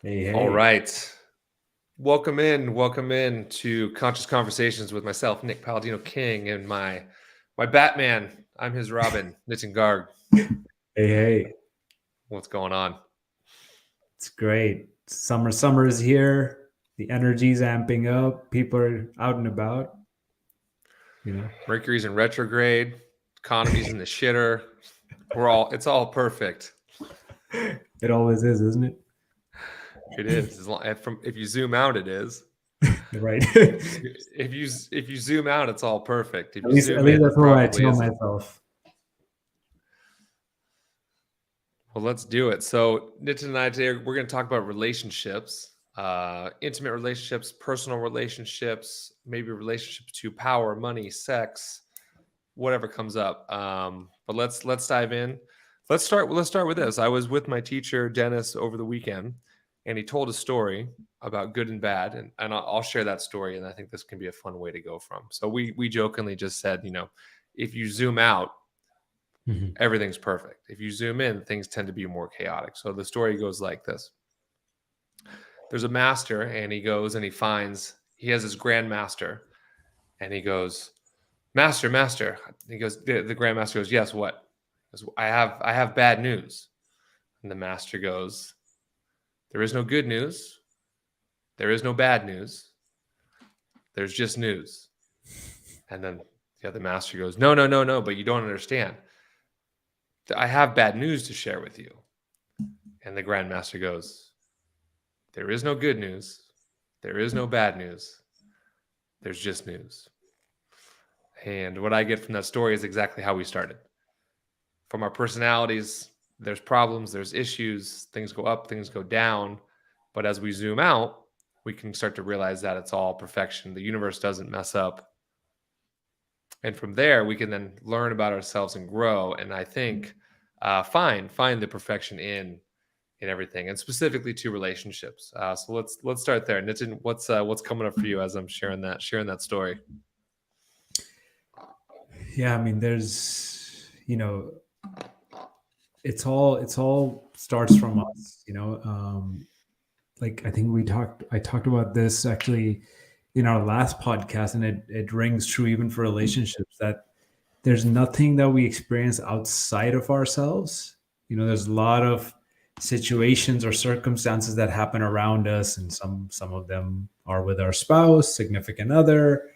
Hey, All hey, right. Welcome in to Conscious Conversations with myself, Nick Palladino King, and my Batman. I'm his Robin, Nitin Garg. hey. What's going on? It's great. Summer is here. The energy's amping up. People are out and about, you know. Mercury's in retrograde, economy's in the shitter. It's all perfect. It always is, isn't it? It is. If you zoom out, it is. Right. If you zoom out, it's all perfect. If at you least at zoom least in, that's it what I probably tell isn't. myself. Well, let's do it. So, Nitin and I today, we're going to talk about relationships, intimate relationships, personal relationships, maybe relationships to power, money, sex, whatever comes up. But let's dive in. Let's start with this. I was with my teacher Dennis over the weekend, and he told a story about good and bad, and I'll share that story. And I think this can be a fun way to go from. So we jokingly just said, if you zoom out, Mhm. everything's perfect. If you zoom in, things tend to be more chaotic. So the story goes like this. There's a master, and he goes and he has his grandmaster, and he goes, Master, master. He goes, the grandmaster goes, yes, what? He goes, I have bad news. And the master goes, there is no good news. There is no bad news. There's just news. And then the other master goes, no, no, no, no, but you don't understand. I have bad news to share with you. And the grandmaster goes, there is no good news. There is no bad news. There's just news. And what I get from that story is exactly how we started. From our personalities, there's problems, there's issues, things go up, things go down. But as we zoom out, we can start to realize that it's all perfection. The universe doesn't mess up. And from there, we can then learn about ourselves and grow. And I think find the perfection in everything, and specifically to relationships. So let's start there. Nitin, what's coming up for you as I'm sharing that story? Yeah, I mean, there's, it's all starts from us. Like I think I talked about this actually in our last podcast, and it rings true even for relationships that there's nothing that we experience outside of ourselves. There's a lot of situations or circumstances that happen around us, and some of them are with our spouse, significant other,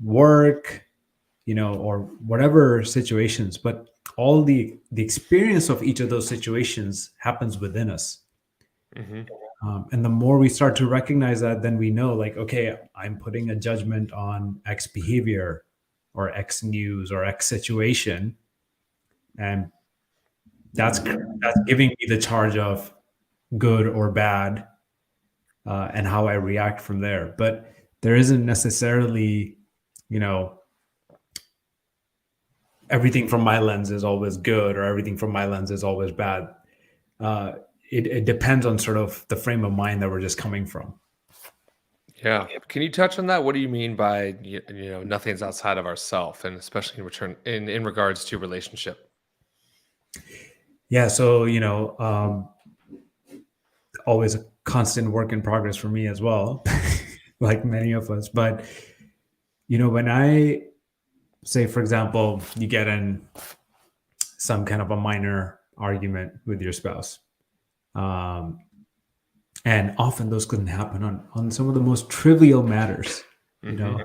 work, or whatever situations. But all the experience of each of those situations happens within us. Mm-hmm. And the more we start to recognize that, then we know, like, okay, I'm putting a judgment on X behavior or X news or X situation, and that's giving me the charge of good or bad, and how I react from there. But there isn't necessarily, you know, everything from my lens is always good or everything from my lens is always bad. Uh, it depends on sort of the frame of mind that we're just coming from. Yeah. Can you touch on that? What do you mean by nothing's outside of ourself, and especially in regards to relationship? Yeah. So, always a constant work in progress for me as well, like many of us. But, when I say, for example, you get in some kind of a minor argument with your spouse, um, and often those couldn't happen on some of the most trivial matters, you Mm-hmm. know.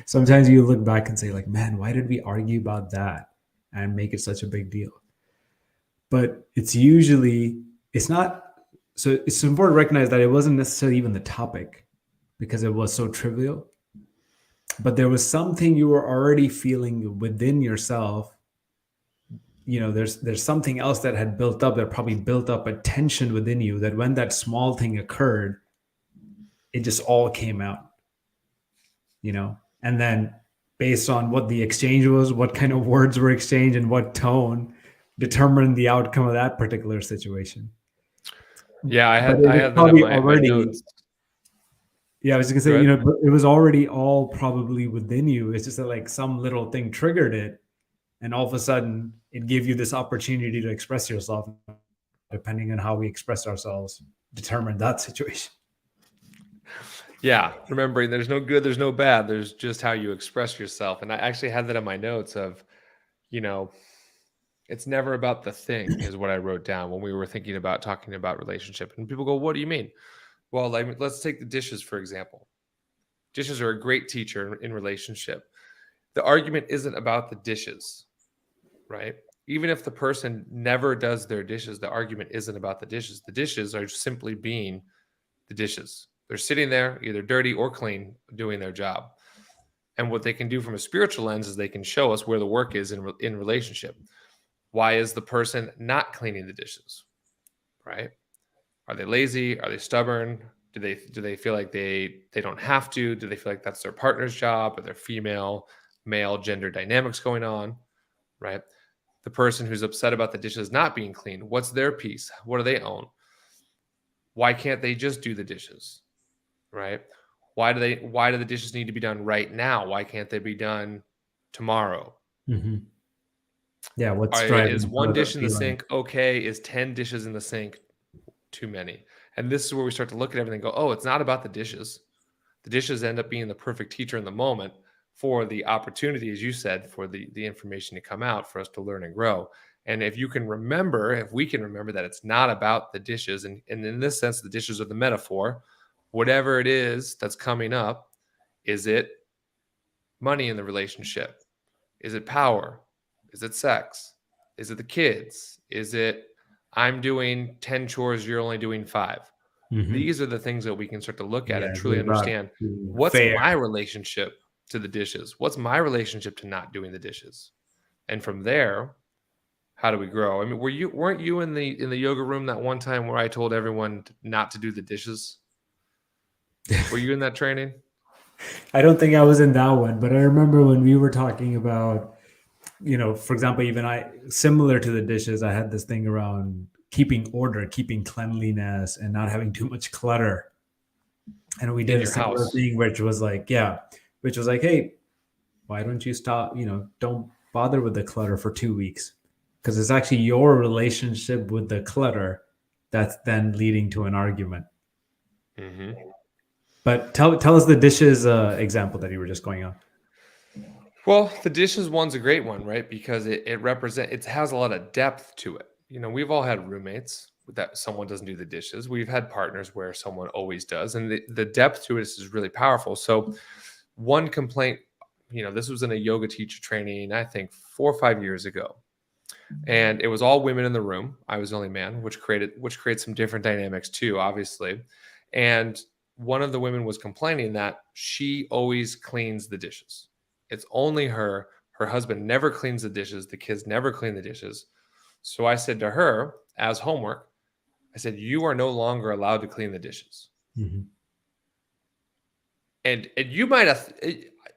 Sometimes you look back and say, like, man, why did we argue about that and make it such a big deal? But it's not. So it's important to recognize that it wasn't necessarily even the topic, because it was so trivial, but there was something you were already feeling within yourself. There's something else that had built up, that probably built up a tension within you, that when that small thing occurred, it just all came out. And then, based on what the exchange was, what kind of words were exchanged and what tone, determined the outcome of that particular situation. Yeah, I But had it I was had that in probably my already, notes. yeah, I was gonna Go say, ahead. but it was already all probably within you. It's just that, like, some little thing triggered it, and all of a sudden it gave you this opportunity to express yourself, depending on how we express ourselves. determine that situation. Yeah, remembering there's no good, there's no bad. There's just how you express yourself. And I actually had that in my notes of, you know, it's never about the thing, is what I wrote down when we were thinking about talking about relationship. And people go, "What do you mean?" Well, like, let's take the dishes for example. Dishes are a great teacher in relationship. The argument isn't about the dishes, right? Even if the person never does their dishes, the argument isn't about the dishes. The dishes are simply being the dishes. They're sitting there, either dirty or clean, doing their job. And what they can do from a spiritual lens is they can show us where the work is in relationship. Why is the person not cleaning the dishes, right? Are they lazy? Are they stubborn? Do they feel like they don't have to? Do they feel like that's their partner's job? Or their female, male gender dynamics going on, right? The person who's upset about the dishes not being clean, what's their piece? What do they own? Why can't they just do the dishes, right? Why do the dishes need to be done right now? Why can't they be done tomorrow? Mm-hmm. Yeah, what's Is driving one the dish in the feeling? sink okay? Is 10 dishes in the sink too many? And this is where we start to look at everything and go, oh, it's not about the dishes. The dishes end up being the perfect teacher in the moment for the opportunity, as you said, for the information to come out for us to learn and grow. And if you can remember, if we can remember that it's not about the dishes, and in this sense, the dishes are the metaphor, whatever it is that's coming up, is it money in the relationship? Is it power? Is it sex? Is it the kids? Is it I'm doing 10 chores, you're only doing 5? Mm-hmm. These are the things that we can start to look at Yeah, and it's truly about understand being what's fair. my relationship to the dishes? What's my relationship to not doing the dishes? And from there, how do we grow? I mean, weren't you in the yoga room that one time where I told everyone not to do the dishes? Were you in that training? I don't think I was in that one, but I remember when we were talking about, for example, even similar to the dishes, I had this thing around keeping order, keeping cleanliness, and not having too much clutter. And we In did a your similar house? thing, which was like, yeah, which was like, hey, why don't you stop? Don't bother with the clutter for 2 weeks, because it's actually your relationship with the clutter that's then leading to an argument. Hmm. But tell us the dishes example that you were just going on. Well, the dishes one's a great one, right? Because it has a lot of depth to it. We've all had roommates that someone doesn't do the dishes. We've had partners where someone always does, and the depth to it is really powerful. So, one complaint, this was in a yoga teacher training, I think 4 or 5 years ago, and it was all women in the room. I was the only man, which creates some different dynamics too, obviously. And one of the women was complaining that she always cleans the dishes. It's only her. Her husband never cleans the dishes. The kids never clean the dishes. So I said to her, as homework, I said, "You are no longer allowed to clean the dishes." Mm-hmm. And you might have,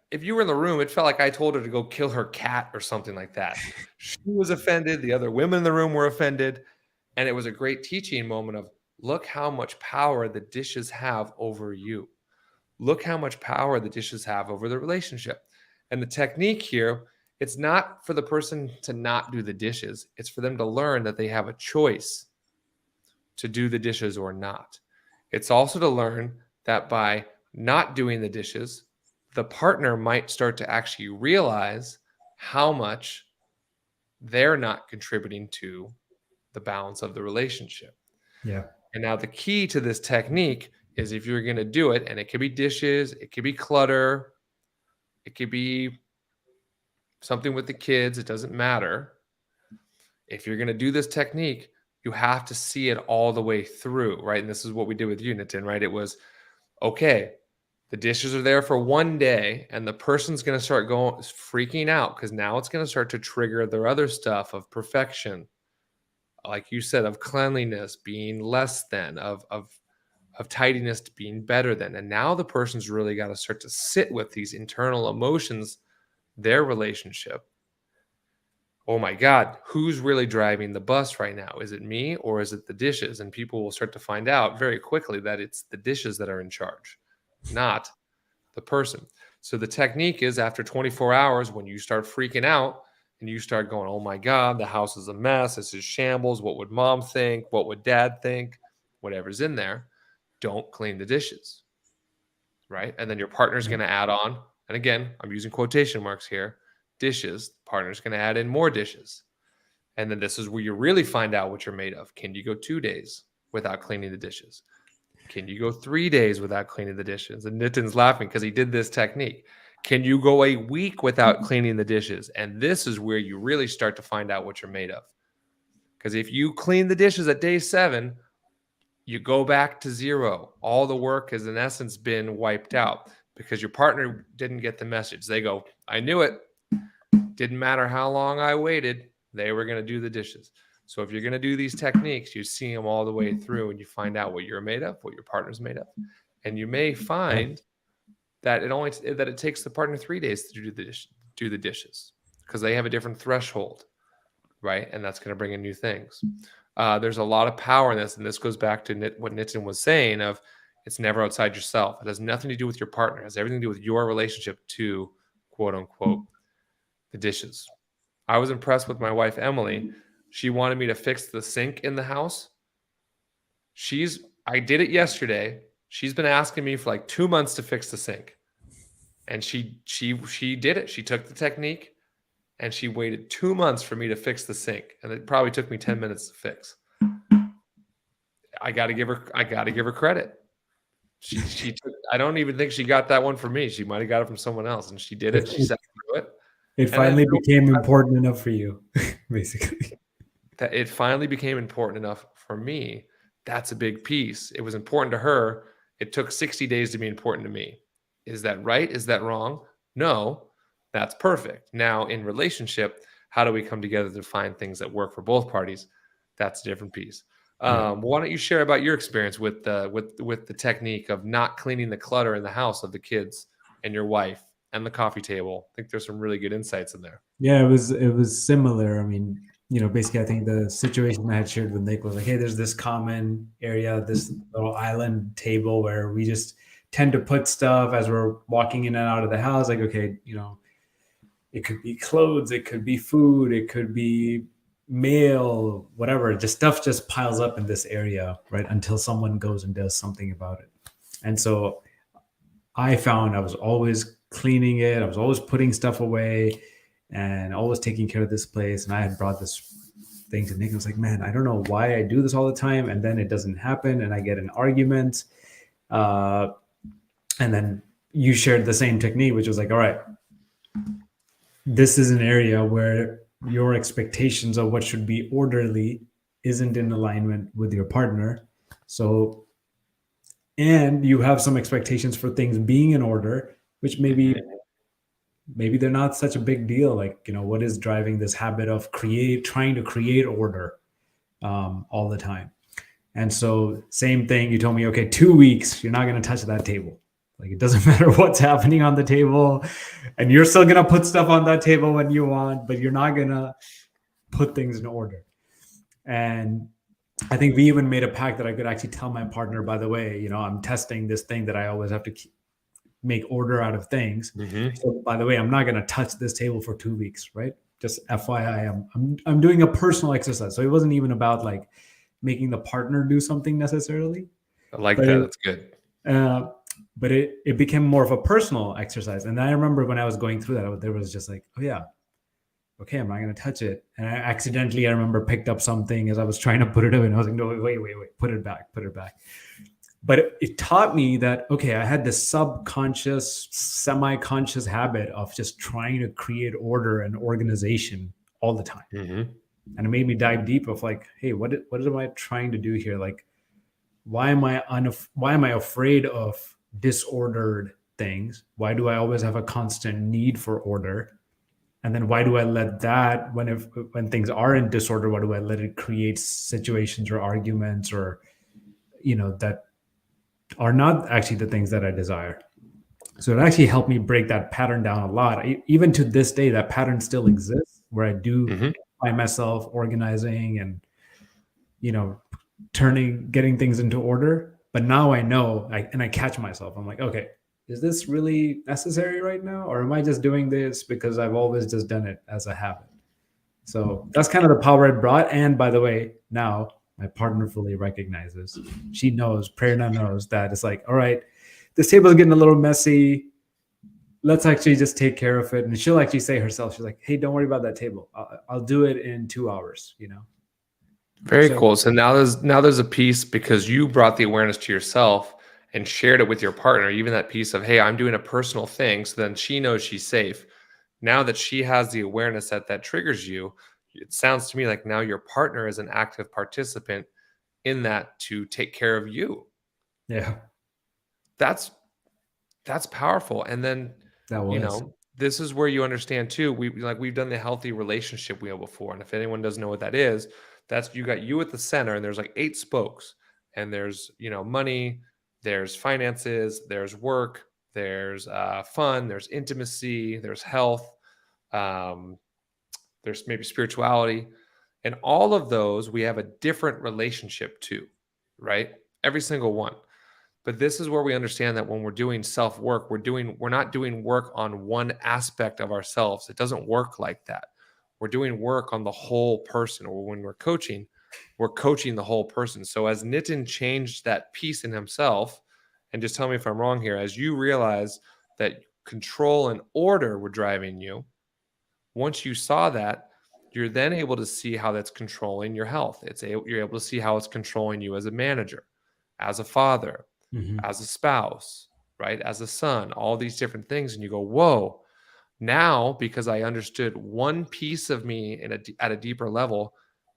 if you were in the room, it felt like I told her to go kill her cat or something like that. She was offended. The other women in the room were offended. And it was a great teaching moment of look how much power the dishes have over you. Look how much power the dishes have over the relationship. And the technique here, it's not for the person to not do the dishes, it's for them to learn that they have a choice to do the dishes or not. It's also to learn that by not doing the dishes, the partner might start to actually realize how much they're not contributing to the balance of the relationship. Yeah. And now the key to this technique is if you're going to do it, and it could be dishes, it could be clutter, it could be something with the kids, it doesn't matter. If you're going to do this technique, you have to see it all the way through, right? And this is what we did with Unitin, right? It was okay, the dishes are there for one day, and the person's going to start going freaking out because now it's going to start to trigger their other stuff of perfection, like you said, of cleanliness being less than, of tidiness to being better than. And now the person's really got to start to sit with these internal emotions, their relationship. Oh my God, who's really driving the bus right now? Is it me or is it the dishes? And people will start to find out very quickly that it's the dishes that are in charge, not the person. So the technique is after 24 hours, when you start freaking out and you start going, oh my God, the house is a mess. This is shambles. What would mom think? What would dad think? whatever's in there, don't clean the dishes, right? And then your partner's going to add on, and again, I'm using quotation marks here, dishes. Partner's going to add in more dishes. And then this is where you really find out what you're made of. Can you go 2 days without cleaning the dishes? Can you go 3 days without cleaning the dishes? And Nitin's laughing because he did this technique. Can you go a week without cleaning the dishes? And this is where you really start to find out what you're made of. Because if you clean the dishes at day 7, you go back to 0. All the work has in essence been wiped out because your partner didn't get the message. They go, I knew it. Didn't matter how long I waited. They were going to do the dishes. So if you're going to do these techniques, you see them all the way through and you find out what you're made of, what your partner's made of. And you may find that it takes the partner 3 days to do the dishes because they have a different threshold, right? And that's going to bring in new things. There's a lot of power in this, and this goes back to what Nitin was saying of it's never outside yourself. It has nothing to do with your partner. It has everything to do with your relationship to, quote unquote, the dishes. I was impressed with my wife, Emily. She wanted me to fix the sink in the house. I did it yesterday. She's been asking me for like 2 months to fix the sink. And she did it. She took the technique and she waited 2 months for me to fix the sink. And it probably took me 10 minutes to fix. I got to give her credit. I don't even think she got that one from me. She might've got it from someone else, and she did it. She sat through it. It finally became important enough for you, basically. That it finally became important enough for me. That's a big piece. It was important to her. It took 60 days to be important to me. Is that right? Is that wrong? No, that's perfect. Now in relationship, how do we come together to find things that work for both parties? That's a different piece. Why don't you share about your experience with the technique of not cleaning the clutter in the house of the kids and your wife and the coffee table? I think there's some really good insights in there. Yeah, it was similar. I mean, basically, I think the situation I had shared with Nick was like, hey, there's this common area, this little island table where we just tend to put stuff as we're walking in and out of the house. Like, okay, it could be clothes, it could be food, it could be mail, whatever. Just stuff just piles up in this area, right? Until someone goes and does something about it. And so I found I was always cleaning it. I was always putting stuff away and always taking care of this place. And I had brought this thing to Nick. I was like, man, I don't know why I do this all the time. And then it doesn't happen. And I get in arguments. And then you shared the same technique, which was like, all right, this is an area where your expectations of what should be orderly isn't in alignment with your partner. So, and you have some expectations for things being in order, which maybe they're not such a big deal. Like, what is driving this habit of trying to create order all the time? And so same thing, you told me, okay, 2 weeks, you're not going to touch that table. Like, it doesn't matter what's happening on the table, and you're still going to put stuff on that table when you want, but you're not going to put things in order. And I think we even made a pact that I could actually tell my partner, by the way, I'm testing this thing that I always have to make order out of things. Mm-hmm. So by the way, I'm not going to touch this table for 2 weeks, right? Just FYI, I'm doing a personal exercise. So it wasn't even about like making the partner do something necessarily. I like that. That's good. But it became more of a personal exercise. And I remember when I was going through that, there was just like, oh yeah, okay, I'm not going to touch it. And I remember picked up something as I was trying to put it away. And I was like, no, wait, put it back. But it taught me that, okay, I had this subconscious, semi-conscious habit of just trying to create order and organization all the time. Mm-hmm. And it made me dive deep of like, hey, what am I trying to do here? Like, why am I afraid of disordered things? Why do I always have a constant need for order? And then why do I let that, when things are in disorder, why do I let it create situations or arguments or, that are not actually the things that I desire? So it actually helped me break that pattern down a lot. Even to this day, that pattern still exists where I do find myself organizing and, getting things into order. But now I know, and I catch myself. I'm like, okay, is this really necessary right now? Or am I just doing this because I've always just done it as a habit? So that's kind of the power it brought. And by the way, now My partner fully recognizes. She knows, Prerna knows that it's like, all right, this table is getting a little messy. Let's actually just take care of it. And she'll actually say herself, she's like, hey, don't worry about that table. I'll do it in 2 hours, you know? Very So cool. So now there's a piece because you brought the awareness to yourself and shared it with your partner, even that piece of, hey, I'm doing a personal thing. So then she knows she's safe. Now that she has the awareness that that triggers you, it sounds to me like now your partner is an active participant in that to take care of you. yeah, That's that's powerful. And then, that was. this is where you understand too. We've done the healthy relationship wheel before. And if anyone doesn't know what that is, that's you got you at the center and there's like 8 spokes. And there's, money, there's finances, there's work, there's fun, there's intimacy, there's health, um, there's maybe spirituality. And all of those we have a different relationship to, right? Every single one. But this is where we understand that when we're doing self work, we're not doing work on one aspect of ourselves. It doesn't work like that. We're doing work on the whole person. Or when we're coaching the whole person. So as Nitin changed that piece in himself, and just tell me if I'm wrong here, as you realize that control and order were driving you, once you saw that, you're then able to see how that's controlling your health. You're able to see how it's controlling you as a manager, as a father, Mhm. as a spouse, right? As a son, all these different things. And you go, whoa, now because I understood one piece of me at a deeper level,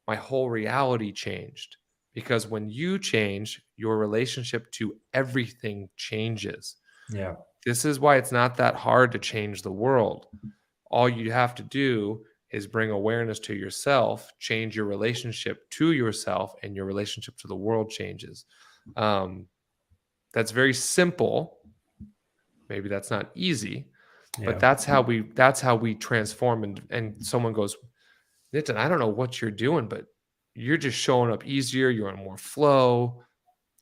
my whole reality changed. Because when you change, your relationship to everything changes. Yeah. This is why it's not that hard to change the world. All you have to do is bring awareness to yourself, change your relationship to yourself, and your relationship to the world changes. Um, that's very simple. Maybe that's not easy, but Yeah. that's how we transform. And someone goes, Nitin, I don't know what you're doing, but you're just showing up easier. You're in more flow.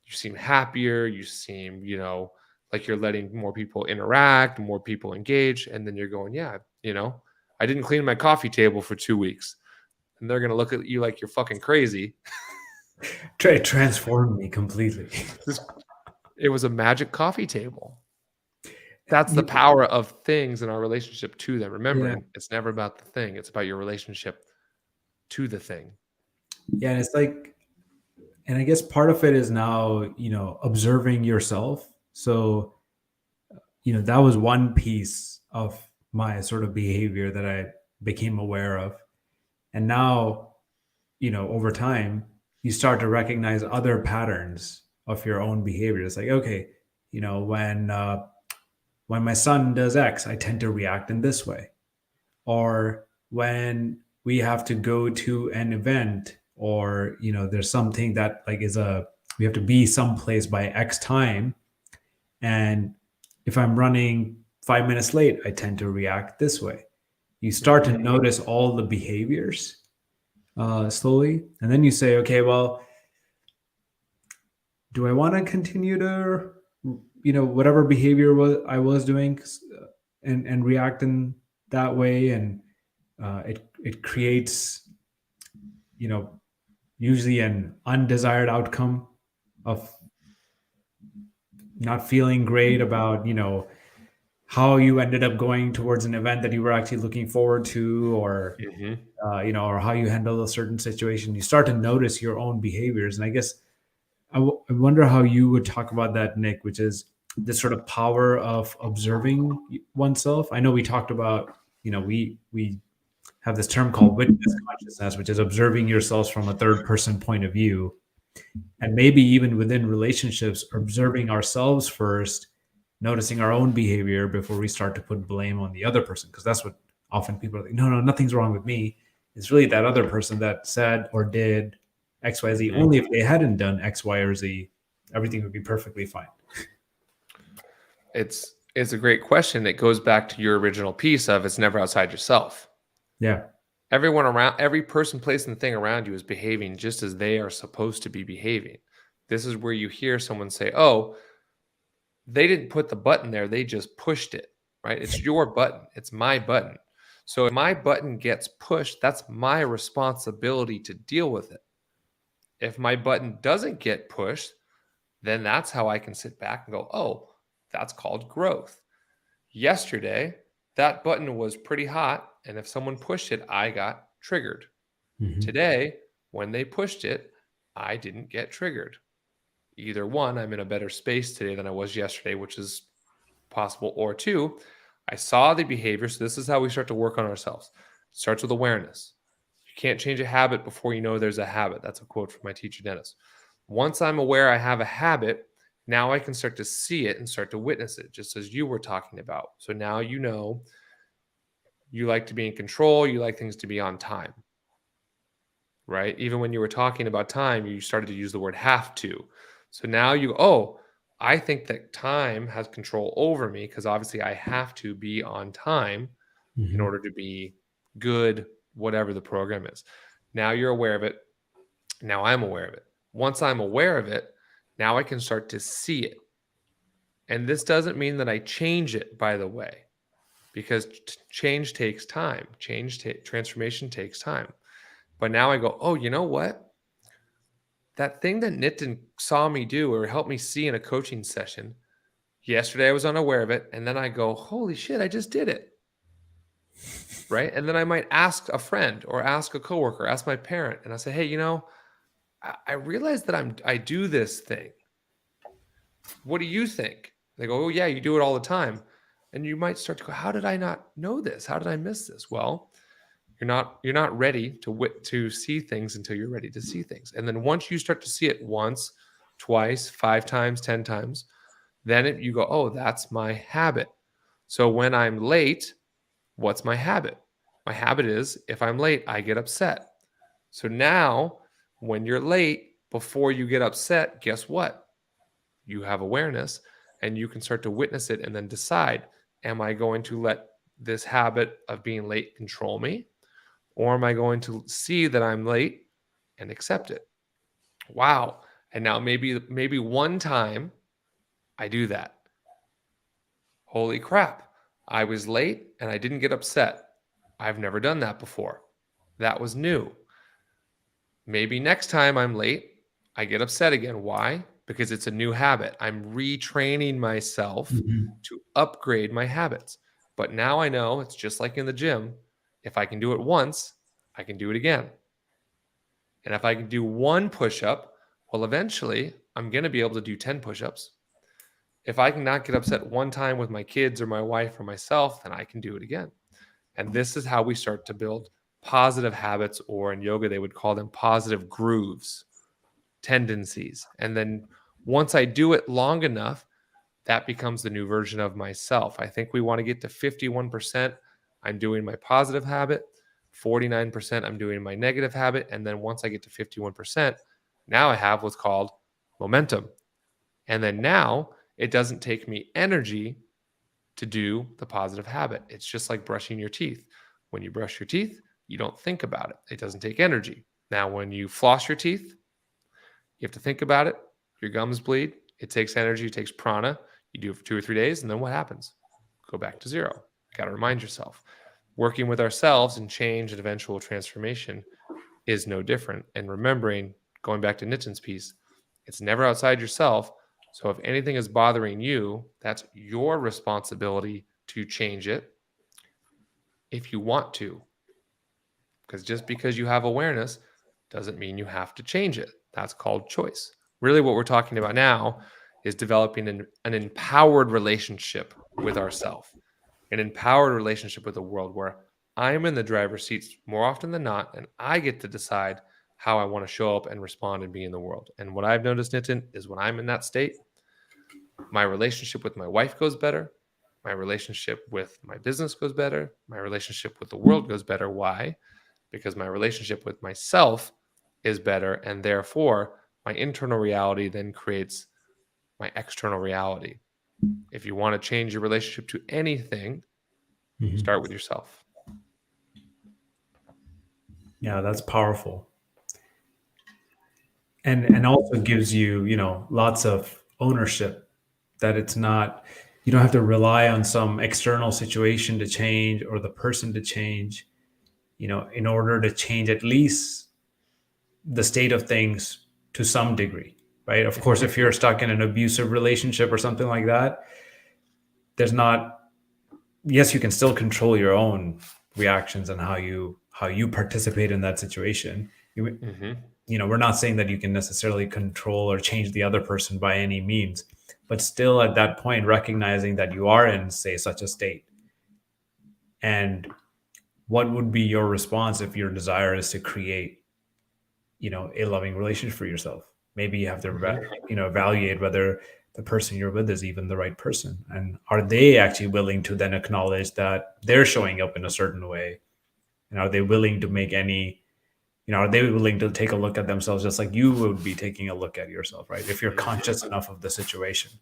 You seem happier. You seem, like you're letting more people interact, more people engage. And then you're going, yeah, I didn't clean my coffee table for 2 weeks. And they're going to look at you like you're fucking crazy. It transformed me completely. This, it was a magic coffee table. That's the You- power of things in our relationship to them. yeah. Remembering it's never about the thing, it's about your relationship to the thing. Yeah. And it's like, and I guess part of it is now, observing yourself. So, that was one piece of my sort of behavior that I became aware of. And now, over time, you start to recognize other patterns of your own behavior. It's like, okay, when my son does X, I tend to react in this way. Or when we have to go to an event, or there's something that like we have to be someplace by X time, and if I'm running 5 minutes late, I tend to react this way. You start to Mhm. notice all the behaviors slowly, and then you say, okay, well, do I want to continue to, whatever behavior I was doing, and react in that way, and it creates, you know, usually an undesired outcome of not feeling great about, how you ended up going towards an event that you were actually looking forward to, or Mhm. or how you handle a certain situation. You start to notice your own behaviors, and I guess I wonder how you would talk about that, Nick, which is this sort of power of observing oneself. I know we talked about, we have this term called witness consciousness, which is observing yourselves from a third person point of view. And maybe even within relationships, observing ourselves first, noticing our own behavior before we start to put blame on the other person. Because that's what often people are like, no, no, nothing's wrong with me. It's really that other person that said or did XYZ. Mhm. Only if they hadn't done X, Y, or Z, everything would be perfectly fine. It's a great question. It goes back to your original piece of it's never outside yourself. Yeah. Everyone around, every person, place, and thing around you is behaving just as they are supposed to be behaving. This is where you hear someone say, "Oh, they didn't put the button there, they just pushed it." Right? It's your button. It's my button. So if my button gets pushed, that's my responsibility to deal with it. If my button doesn't get pushed, then that's how I can sit back and go, oh, that's called growth. Yesterday, that button was pretty hot, and if someone pushed it, I got triggered. Mhm. Today, when they pushed it, I didn't get triggered. Either one, I'm in a better space today than I was yesterday, which is possible. Or two, I saw the behavior. So this is how we start to work on ourselves. It starts with awareness. You can't change a habit before you know there's a habit. That's a quote from my teacher, Dennis. Once I'm aware I have a habit, now I can start to see it and start to witness it, just as you were talking about. So now you know you like to be in control, you like things to be on time, right? Even when you were talking about time, you started to use the word have to. So now you, oh, I think that time has control over me because obviously I have to be on time in Mhm. order to be good, whatever the program is. Now you're aware of it. Now I'm aware of it. Once I'm aware of it, now I can start to see it. And this doesn't mean that I change it, by the way, because change takes time. Transformation takes time. But now I go, oh, you know what? That thing that Nitin saw me do or helped me see in a coaching session, yesterday I was unaware of it. And then I go, holy shit, I just did it. Right. And then I might ask a friend or ask a coworker, ask my parent, and I say, hey, I realize that I do this thing. What do you think? They go, oh yeah, you do it all the time. And you might start to go, how did I not know this? How did I miss this? Well, you're not ready to see things until you're ready to see things. And then once you start to see it once, twice, 5 times, 10 times, then you go, oh, that's my habit. So when I'm late, what's my habit? My habit is if I'm late, I get upset. So now when you're late, before you get upset, guess what? You have awareness and you can start to witness it and then decide, am I going to let this habit of being late control me? Or am I going to see that I'm late and accept it? Wow. And now maybe one time I do that. Holy crap. I was late and I didn't get upset. I've never done that before. That was new. Maybe next time I'm late, I get upset again. Why? Because it's a new habit. I'm retraining myself Mhm. to upgrade my habits. But now I know it's just like in the gym. If I can do it once, I can do it again. And if I can do one push up, well, eventually I'm going to be able to do 10 push ups. If I cannot get upset one time with my kids or my wife or myself, then I can do it again. And this is how we start to build positive habits, or in yoga, they would call them positive grooves, tendencies. And then once I do it long enough, that becomes the new version of myself. I think we want to get to 51%. I'm doing my positive habit. 49%, I'm doing my negative habit. And then once I get to 51%, now I have what's called momentum. And then now it doesn't take me energy to do the positive habit. It's just like brushing your teeth. When you brush your teeth, you don't think about it. It doesn't take energy. Now, when you floss your teeth, you have to think about it. Your gums bleed. It takes energy. It takes prana. You do it for 2 or 3 days, and then what happens? Go back to zero. Got to remind yourself. Working with ourselves and change and eventual transformation is no different. And remembering, going back to Nitin's piece, it's never outside yourself. So if anything is bothering you, that's your responsibility to change it if you want to. Because just because you have awareness doesn't mean you have to change it. That's called choice. Really, what we're talking about now is developing an empowered relationship with ourselves, an empowered relationship with the world where I'm in the driver's seat more often than not, and I get to decide how I want to show up and respond and be in the world. And what I've noticed, Nitin, is when I'm in that state, my relationship with my wife goes better. My relationship with my business goes better. My relationship with the world goes better. Why? Because my relationship with myself is better. And therefore, my internal reality then creates my external reality. If you want to change your relationship to anything, Mhm. start with yourself. Yeah, that's powerful. And also gives you, lots of ownership, that it's not, you don't have to rely on some external situation to change or the person to change, in order to change at least the state of things to some degree, right? Of course, if you're stuck in an abusive relationship or something like that, there's not, yes, you can still control your own reactions and how you participate in that situation. Hmm. We're not saying that you can necessarily control or change the other person by any means, but still at that point, recognizing that you are in, say, such a state. And what would be your response if your desire is to create, a loving relationship for yourself? Maybe you have to, Hmm. evaluate whether the person you're with is even the right person. And are they actually willing to then acknowledge that they're showing up in a certain way? And are they willing to make any, are they willing to take a look at themselves just like you would be taking a look at yourself, right? If you're Hmm. conscious enough of the situation.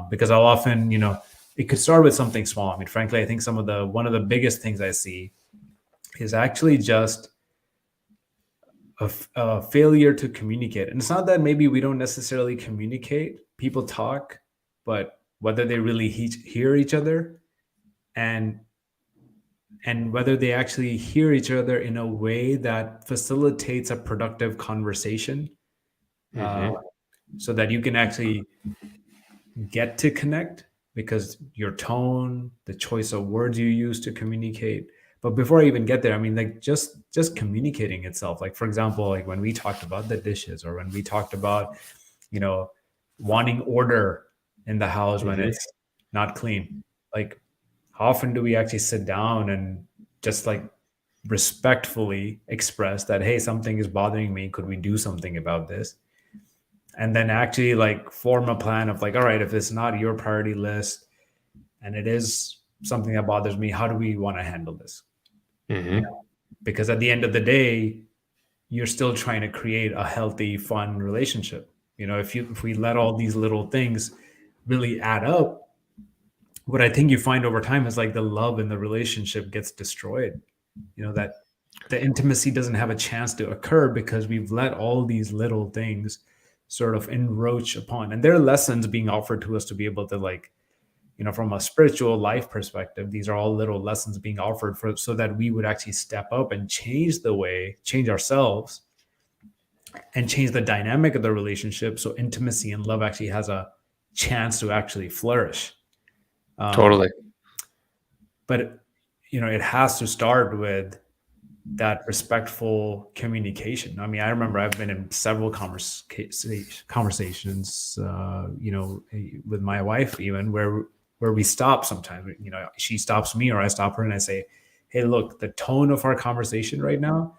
Because I'll often, it could start with something small. I mean, frankly, I think one of the biggest things I see is actually just a failure to communicate. And it's not that maybe we don't necessarily communicate. People talk, but whether they really hear each other, and whether they actually hear each other in a way that facilitates a productive conversation, uh, Hmm. so that you can actually get to connect, because your tone, the choice of words you use to communicate. But before I even get there, I mean, like, just communicating itself. Like, for example, like when we talked about the dishes, or when we talked about, you know wanting order in the house when Hmm. it's not clean. Like, how often do we actually sit down and just, like, respectfully express that, hey, something is bothering me, could we do something about this? And then actually, like, form a plan of, like, all right, if it's not your priority list and it is something that bothers me, how do we want to handle this? Hmm. Because at the end of the day, you're still trying to create a healthy, fun relationship. If we let all these little things really add up, what I think you find over time is, like, the love in the relationship gets destroyed. That the intimacy doesn't have a chance to occur because we've let all these little things sort of encroach upon. And there are lessons being offered to us to be able to, like, from a spiritual life perspective, these are all little lessons being offered for, so that we would actually step up and change ourselves, and change the dynamic of the relationship, so intimacy and love actually has a chance to actually flourish. um, Totally. but it has to start with that respectful communication. I mean, I remember I've been in several conversations, with my wife, even where we stop sometimes. She stops me, or I stop her, and I say, hey, look, the tone of our conversation right now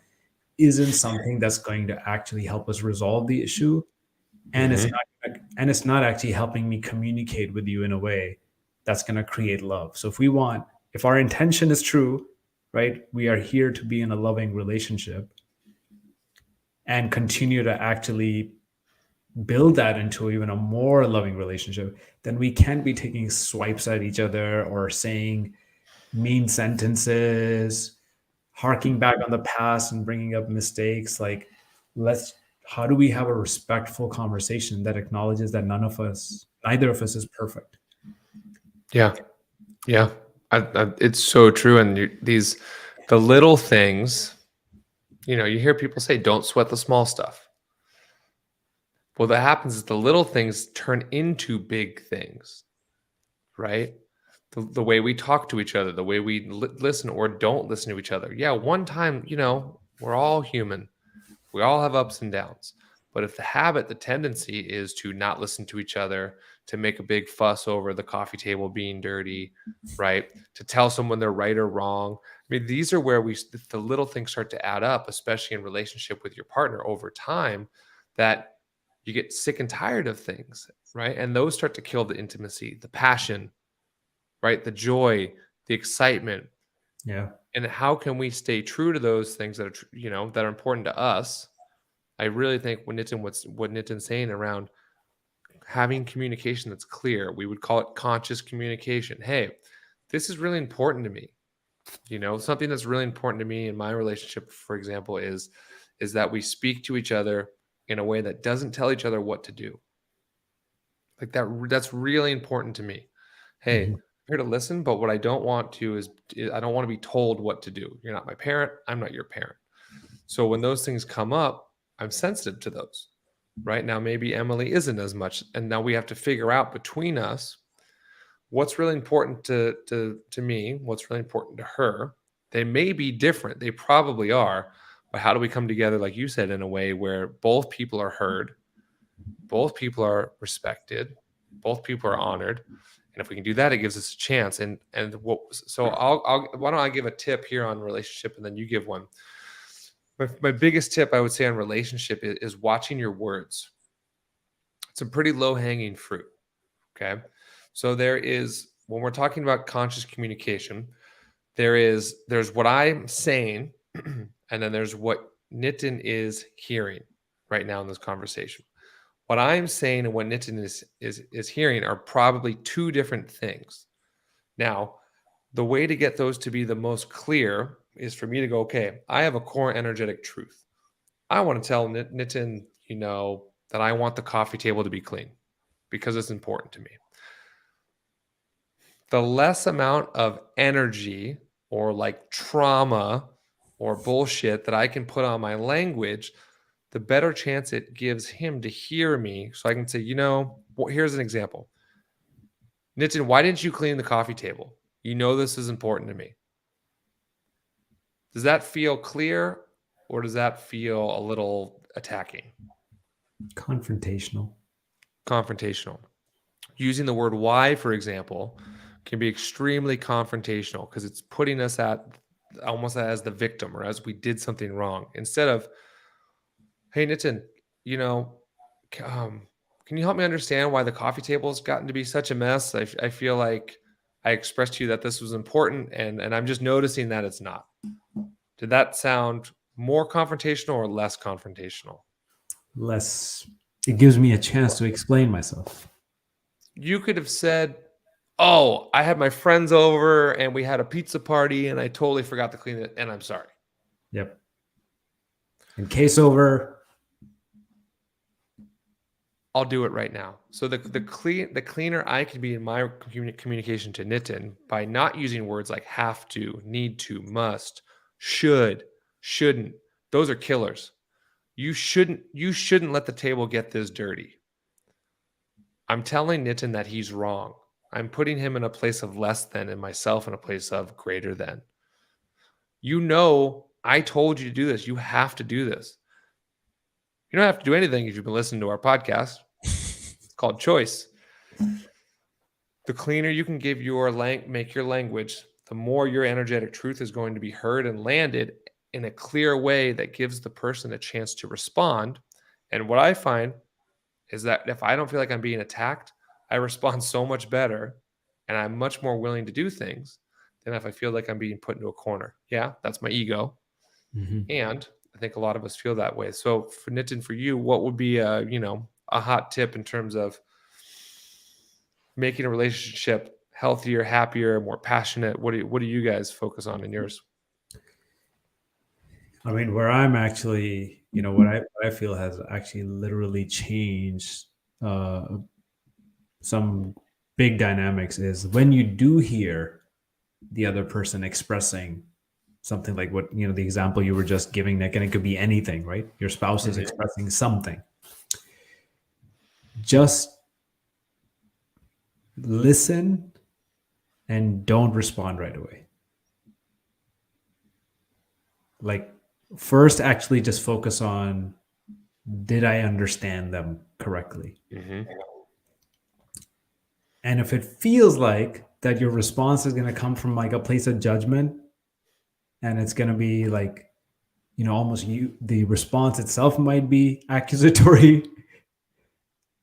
isn't something that's going to actually help us resolve the issue, and Hmm. it's not actually helping me communicate with you in a way that's going to create love. So if our intention is true, right, we are here to be in a loving relationship and continue to actually build that into even a more loving relationship, then we can't be taking swipes at each other, or saying mean sentences, harking back on the past and bringing up mistakes. Like, let's how do we have a respectful conversation that acknowledges that neither of us is perfect? Yeah. Yeah. It's so true. And the little things, you hear people say, don't sweat the small stuff. Well, that happens is the little things turn into big things, right? The way we talk to each other, the way we listen or don't listen to each other. Yeah, one time, we're all human. We all have ups and downs. But if the tendency is to not listen to each other, to make a big fuss over the coffee table being dirty, right? To tell someone they're right or wrong. I mean, these are where the little things start to add up, especially in relationship with your partner over time, that you get sick and tired of things, right? And those start to kill the intimacy, the passion, right? The joy, the excitement. Yeah. And how can we stay true to those things that are, that are important to us? I really think what Nitin's saying around having communication that's clear, we would call it conscious communication. Hey, this is really important to me. Something that's really important to me in my relationship, for example, is that we speak to each other in a way that doesn't tell each other what to do. Like that's really important to me. Hey, I'm Mhm. here to listen, but what I don't want to is I don't want to be told what to do. You're not my parent, I'm not your parent. So when those things come up, I'm sensitive to those. right now. Maybe Emily isn't as much. And now we have to figure out between us what's really important to me, what's really important to her. They may be different. They probably are. But how do we come together, like you said, in a way where both people are heard, both people are respected, both people are honored, and if we can do that, it gives us a chance. And what? So I'll why don't I give a tip here on relationship, and then you give one. My biggest tip I would say on relationship is watching your words. It's a pretty low hanging fruit. Okay, so there is when we're talking about conscious communication, there's what I'm saying, and then there's what Nitin is hearing right now in this conversation. What I'm saying and what Nitin is hearing are probably two different things. Now, the way to get those to be the most clear is for me to go, okay, I have a core energetic truth. I want to tell Nitin, that I want the coffee table to be clean because it's important to me. The less amount of energy or like trauma or bullshit that I can put on my language, the better chance it gives him to hear me. So I can say, here's an example. Nitin, why didn't you clean the coffee table? This is important to me. Does that feel clear or does that feel a little attacking? Confrontational. Confrontational. Using the word why, for example, can be extremely confrontational because it's putting us at almost as the victim or as we did something wrong. Instead of, hey, Nitin, can you help me understand why the coffee table has gotten to be such a mess? I feel like I expressed to you that this was important and I'm just noticing that it's not. Did that sound more confrontational or less confrontational? Less. It gives me a chance to explain myself. You could have said, oh, I had my friends over and we had a pizza party and I totally forgot to clean it and I'm sorry. Yep. And case over. I'll do it right now. So the cleaner I can be in my communication to Nitin by not using words like have to, need to, must, should, shouldn't. Those are killers. You shouldn't let the table get this dirty. I'm telling Nitin that he's wrong. I'm putting him in a place of less than and myself in a place of greater than. I told you to do this. You have to do this. You don't have to do anything if you've been listening to our podcast. It's called choice. The cleaner you can make your language, the more your energetic truth is going to be heard and landed in a clear way that gives the person a chance to respond. And what I find is that if I don't feel like I'm being attacked, I respond so much better and I'm much more willing to do things than if I feel like I'm being put into a corner. Yeah, that's my ego. Mm-hmm. And I think a lot of us feel that way. So for Nitin, for you, what would be a hot tip in terms of making a relationship healthier, happier, more passionate? What do you guys focus on in yours? I mean, where I'm actually, what I feel has actually literally changed some big dynamics is when you do hear the other person expressing something like what, the example you were just giving, Nick, and it could be anything, right? Your spouse is expressing something. Just listen and don't respond right away. Like, first, actually just focus on, did I understand them correctly? Mm-hmm. And if it feels like that your response is going to come from like a place of judgment and it's going to be like, almost the response itself might be accusatory,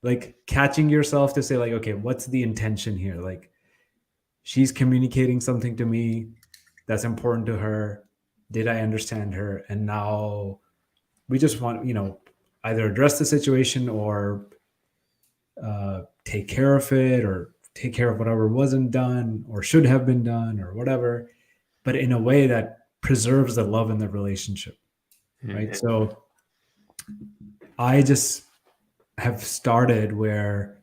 like catching yourself to say like, okay, what's the intention here? Like, she's communicating something to me that's important to her. Did I understand her? And now we just want, either address the situation or take care of it or take care of whatever wasn't done or should have been done or whatever, but in a way that preserves the love in the relationship. Right. So I just have started where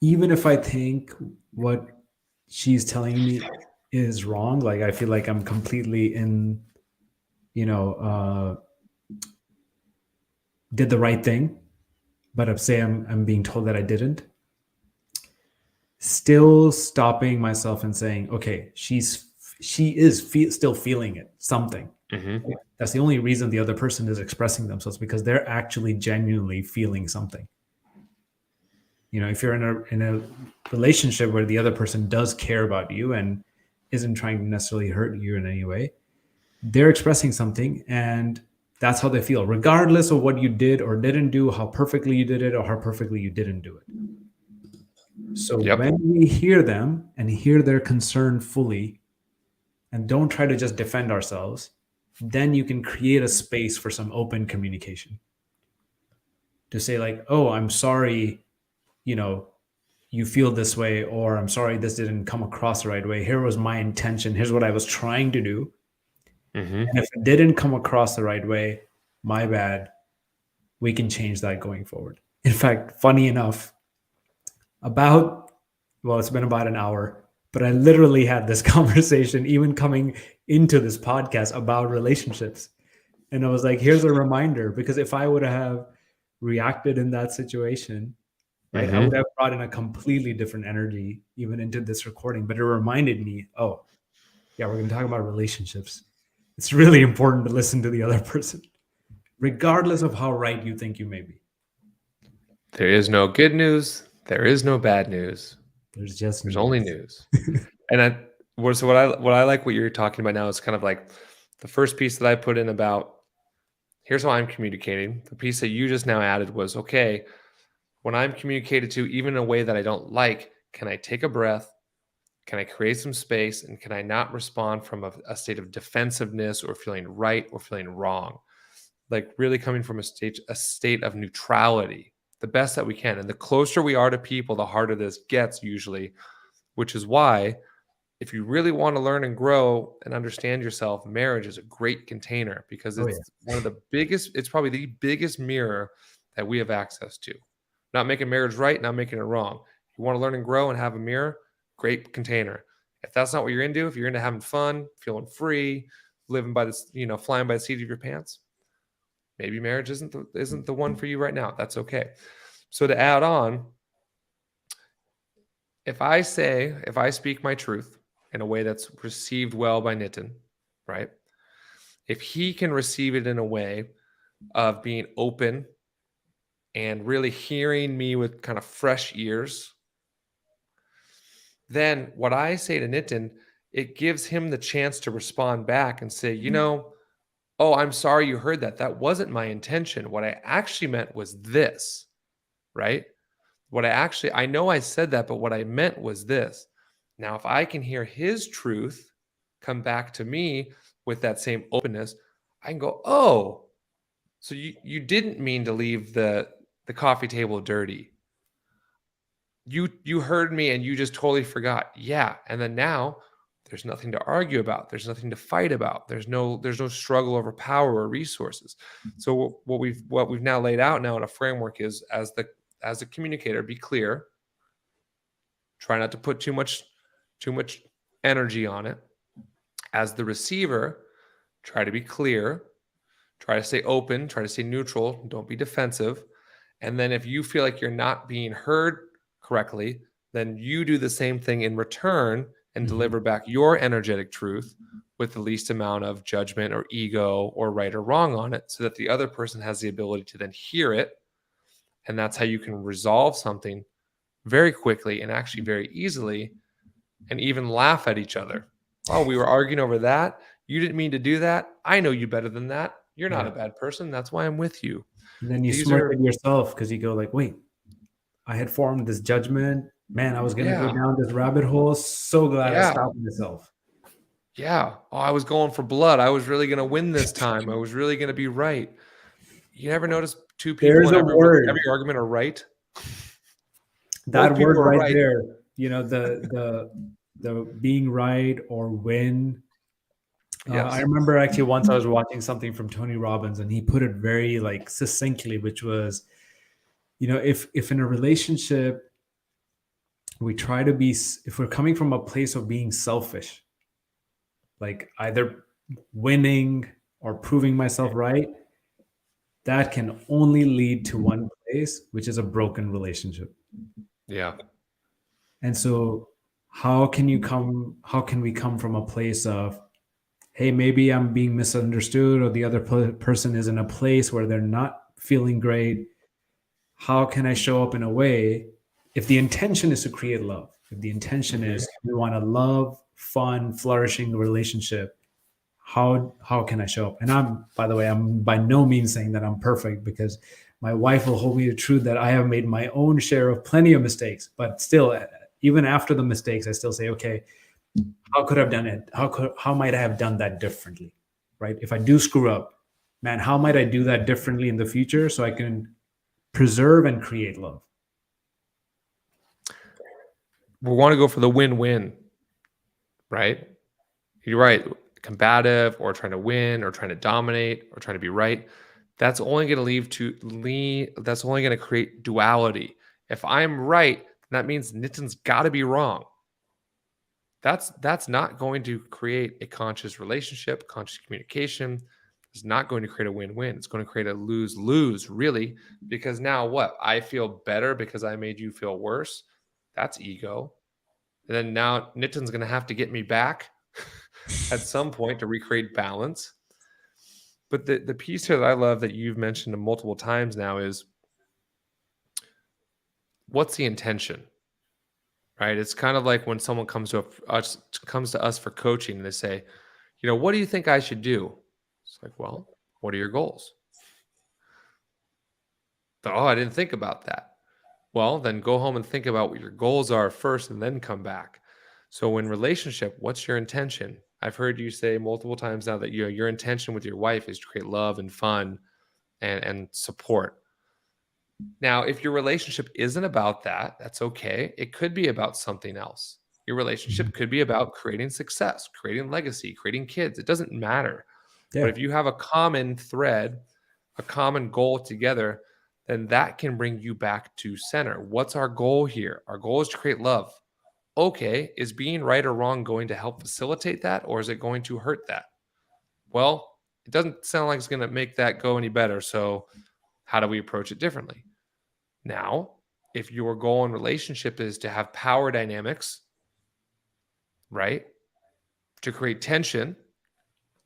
even if I think what she's telling me is wrong, like I feel like I'm completely in, did the right thing, but say I'm being told that I didn't, still stopping myself and saying, okay, she is still feeling it, something. Mm-hmm. That's the only reason the other person is expressing themselves, because they're actually genuinely feeling something. If you're in a relationship where the other person does care about you and isn't trying to necessarily hurt you in any way, they're expressing something, and that's how they feel, regardless of what you did or didn't do, how perfectly you did it or how perfectly you didn't do it. So Yep. when we hear them and hear their concern fully and don't try to just defend ourselves, then you can create a space for some open communication to say, like, oh, I'm sorry, you know, you feel this way, or I'm sorry this didn't come across the right way. Here was my intention. Here's what I was trying to do. Mm-hmm. And if it didn't come across the right way, my bad. We can change that going forward. In fact, funny enough, it's been about an hour, but I literally had this conversation even coming into this podcast about relationships. And I was like, here's a reminder, because if I would have reacted in that situation, right, I would Mm-hmm. have brought in a completely different energy even into this recording. But it reminded me, oh, yeah, we're going to talk about relationships. It's really important to listen to the other person, regardless of how right you think you may be. There is no good news. There is no bad news. There's just There's only news. news. And what I like what you're talking about now is kind of like the first piece that I put in about here's how I'm communicating. The piece that you just now added was okay, when I'm communicated to, even in a way that I don't like, can I take a breath? Can I create some space? And can I not respond from a state of defensiveness or feeling right or feeling wrong? Like really coming from a state of neutrality, the best that we can. And the closer we are to people, the harder this gets usually, which is why if you really want to learn and grow and understand yourself, marriage is a great container because Oh yeah. it's probably the biggest mirror that we have access to. Not making marriage right, not making it wrong. You want to learn and grow and have a mirror, great container. If that's not what you're into, if you're into having fun, feeling free, living by this, flying by the seat of your pants, maybe marriage isn't the one for you right now. That's okay. So to add on, if I speak my truth in a way that's received well by Nitin, right? If he can receive it in a way of being open and really hearing me with kind of fresh ears, then what I say to Nitin, it gives him the chance to respond back and say, oh, I'm sorry you heard that. That wasn't my intention. What I actually meant was this, right? I know I said that, but what I meant was this. Now, if I can hear his truth come back to me with that same openness, I can go, oh, so you didn't mean to leave the coffee table dirty. You heard me and you just totally forgot. Yeah. And then now there's nothing to argue about. There's nothing to fight about. There's no struggle over power or resources. So what we've now laid out now in a framework is as a communicator, be clear. Try not to put too much energy on it. As the receiver, try to be clear. Try to stay open. Try to stay neutral. Don't be defensive. And then if you feel like you're not being heard correctly, then you do the same thing in return and deliver back your energetic truth with the least amount of judgment or ego or right or wrong on it, so that the other person has the ability to then hear it. And that's how you can resolve something very quickly and actually very easily, and even laugh at each other. Oh, we were arguing over that. You didn't mean to do that. I know you better than that. You're not Yeah. a bad person. That's why I'm with you. And then you These smirk are, at yourself because you go like, wait, I had formed this judgment. Man, I was going to go yeah, down this rabbit hole. So glad I yeah, stopped myself. yeah. Oh, I was going for blood. I was really going to win this time. I was really going to be right. You never notice two people There's in a every word, argument are right? that Both word people are right right. there, the being right or win. I Yes. remember actually once I was watching something from Tony Robbins, and he put it very like succinctly, which was, if in a relationship we try to be, if we're coming from a place of being selfish, like either winning or proving myself right, that can only lead to one place, which is a broken relationship. Yeah. And so how can we come from a place of, hey, maybe I'm being misunderstood, or the other person is in a place where they're not feeling great. How can I show up in a way, if the intention is to create love, if the intention Mhm. is we want a love, fun, flourishing relationship, how can I show up? And I'm, by the way, I'm by no means saying that I'm perfect, because my wife will hold me to truth that I have made my own share of plenty of mistakes. But still, even after the mistakes, I still say, okay, how could I have done it? How might I have done that differently? Right? If I do screw up, man, how might I do that differently in the future so I can preserve and create love? We want to go for the win-win, right? You're right. Combative, or trying to win, or trying to dominate, or trying to be right. That's only going to that's only going to create duality. If I'm right, that means Nitin's got to be wrong. That's not going to create a conscious relationship, conscious communication. It's not going to create a win-win. It's going to create a lose-lose, really, because now what? I feel better because I made you feel worse. That's ego. And then now Nitin's going to have to get me back at some point to recreate balance. But the piece here that I love that you've mentioned multiple times now is, what's the intention? Right? It's kind of like when someone comes to us for coaching, and they say, what do you think I should do? It's like, well, what are your goals? Oh, I didn't think about that. Well, then go home and think about what your goals are first, and then come back. So in relationship, what's your intention? I've heard you say multiple times now that your intention with your wife is to create love and fun and support. Now, if your relationship isn't about that, that's okay. It could be about something else. Your relationship could be about creating success, creating legacy, creating kids. It doesn't matter. But Yeah. if you have a common thread, a common goal together, then that can bring you back to center. What's our goal here? Our goal is to create love. Okay, is being right or wrong going to help facilitate that, or is it going to hurt that? Well, it doesn't sound like it's going to make that go any better. So, how do we approach it differently? Now, if your goal in relationship is to have power dynamics, right? To create tension,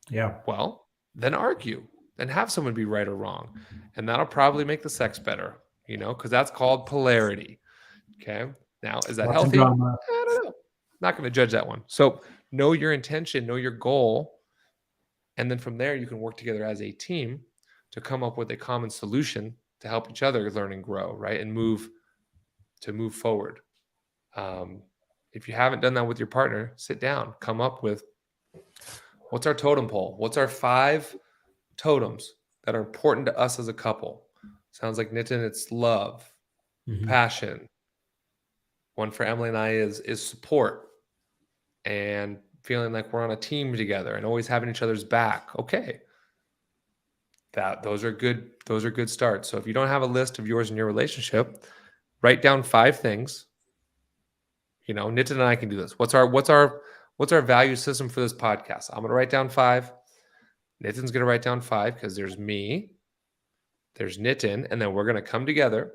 Yeah. well, then argue and have someone be right or wrong. And that'll probably make the sex better, because that's called polarity. Okay. Now, is that Lots of healthy? drama. I don't know. Not going to judge that one. So, know your intention, know your goal. And then from there, you can work together as a team to come up with a common solution to help each other learn and grow, right? And move forward. If you haven't done that with your partner, sit down, come up with, what's our totem pole? What's our 5 totems that are important to us as a couple? Sounds like Nitin, it's love, passion. One for Emily and I is support, and feeling like we're on a team together and always having each other's back. Okay. Those are good starts. So if you don't have a list of yours in your relationship, write down 5 things. Nitin and I can do this. What's our value system for this podcast? I'm going to write down 5. Nitin's going to write down 5, because there's me, there's Nitin, and then we're going to come together,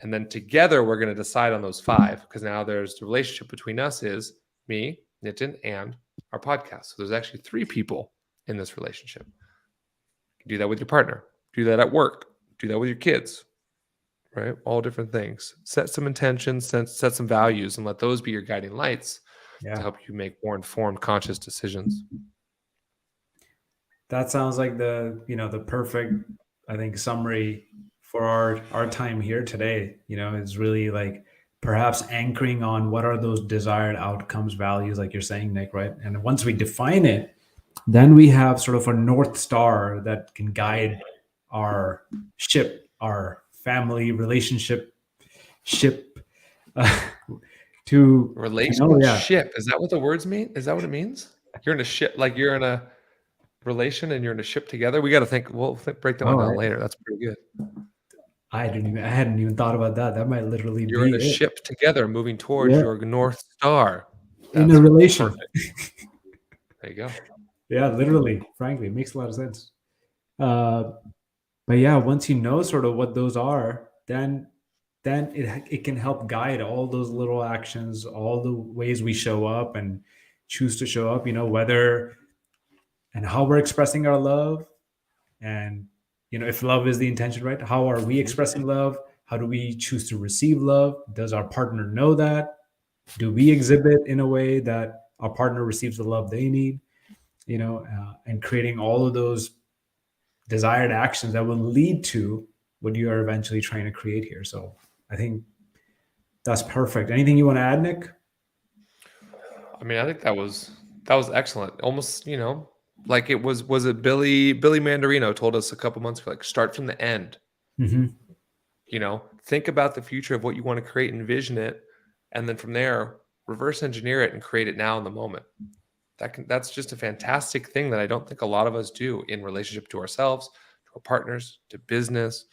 and then together we're going to decide on those 5, because now there's the relationship between us is me, Nitin, and our podcast. So there's actually 3 people in this relationship. You can do that with your partner. Do that at work. Do that with your kids. Right? All different things. Set some intentions, set some values, and let those be your guiding lights to help you make more informed, conscious decisions. That sounds like the perfect, I think, summary for our time here today. It's really like perhaps anchoring on what are those desired outcomes, values, like you're saying, Nick, right? And once we define it, then we have sort of a North Star that can guide our ship, our family relationship ship, to Relationship. Is that what the words mean? Is that what it means? You're in a ship, like you're in a relation and you're in a ship together. We got to think. We'll break that one down later. That's pretty good. I hadn't even thought about that. That might literally You're be in a it. ship together, moving towards your North Star. In a relation. Perfect. There you go. Yeah, literally. Frankly, it makes a lot of sense. But yeah, once you know sort of what those are, then it can help guide all those little actions, all the ways we show up and choose to show up, whether and how we're expressing our love. And if love is the intention, right, how are we Mhm. expressing love? How do we choose to receive love? Does our partner know that? Do we exhibit in a way that our partner receives the love they need? And creating all of those desired actions that will lead to what you are eventually trying to create here. So I think that's perfect. Anything you want to add, Nick? I mean, I think that was excellent. Almost, like was it Billy Mandarino told us a couple months ago, like start from the end. Hmm. Think about the future of what you want to create, envision it, and then from there, reverse engineer it and create it now in the moment. That's just a fantastic thing that I don't think a lot of us do in relationship to ourselves, to our partners, to business,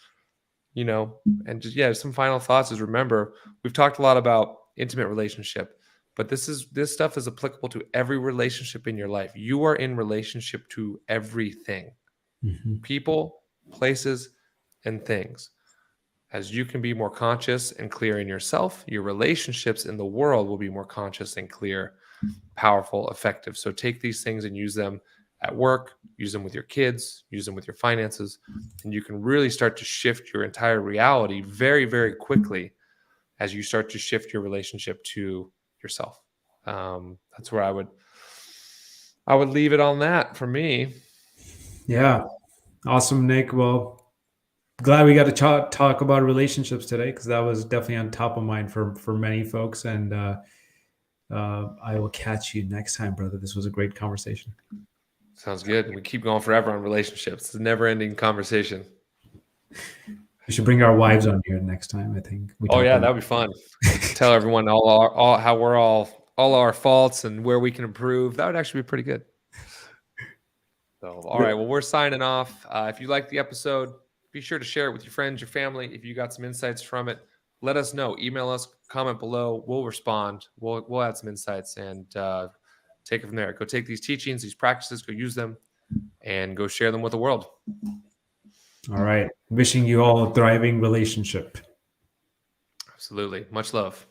and just yeah, some final thoughts is remember, we've talked a lot about intimate relationship, but this stuff is applicable to every relationship in your life. You are in relationship to everything. Hmm. People, places, and things. As you can be more conscious and clear in yourself, your relationships in the world will be more conscious and clear, powerful, effective. So take these things and use them at work, use them with your kids, use them with your finances, and you can really start to shift your entire reality very, very quickly as you start to shift your relationship to yourself. That's where I would leave it on that for me. Yeah. Awesome, Nick. Well, glad we got to talk about relationships today, because that was definitely on top of mind for many folks. And I will catch you next time, brother. This was a great conversation. Sounds good. We keep going forever on relationships. It's a never-ending conversation. We should bring our wives on here next time. I think we Oh talk yeah, about. that would be fun. Tell everyone all how we're all our faults and where we can improve. That would actually be pretty good. So, all right. Well, we're signing off. If you liked the episode, be sure to share it with your friends, your family. If you got some insights from it, let us know. Email us, comment below. We'll respond. We'll add some insights and take it from there. Go take these teachings, these practices, go use them, and go share them with the world. All right. Wishing you all a thriving relationship. Absolutely. Much love.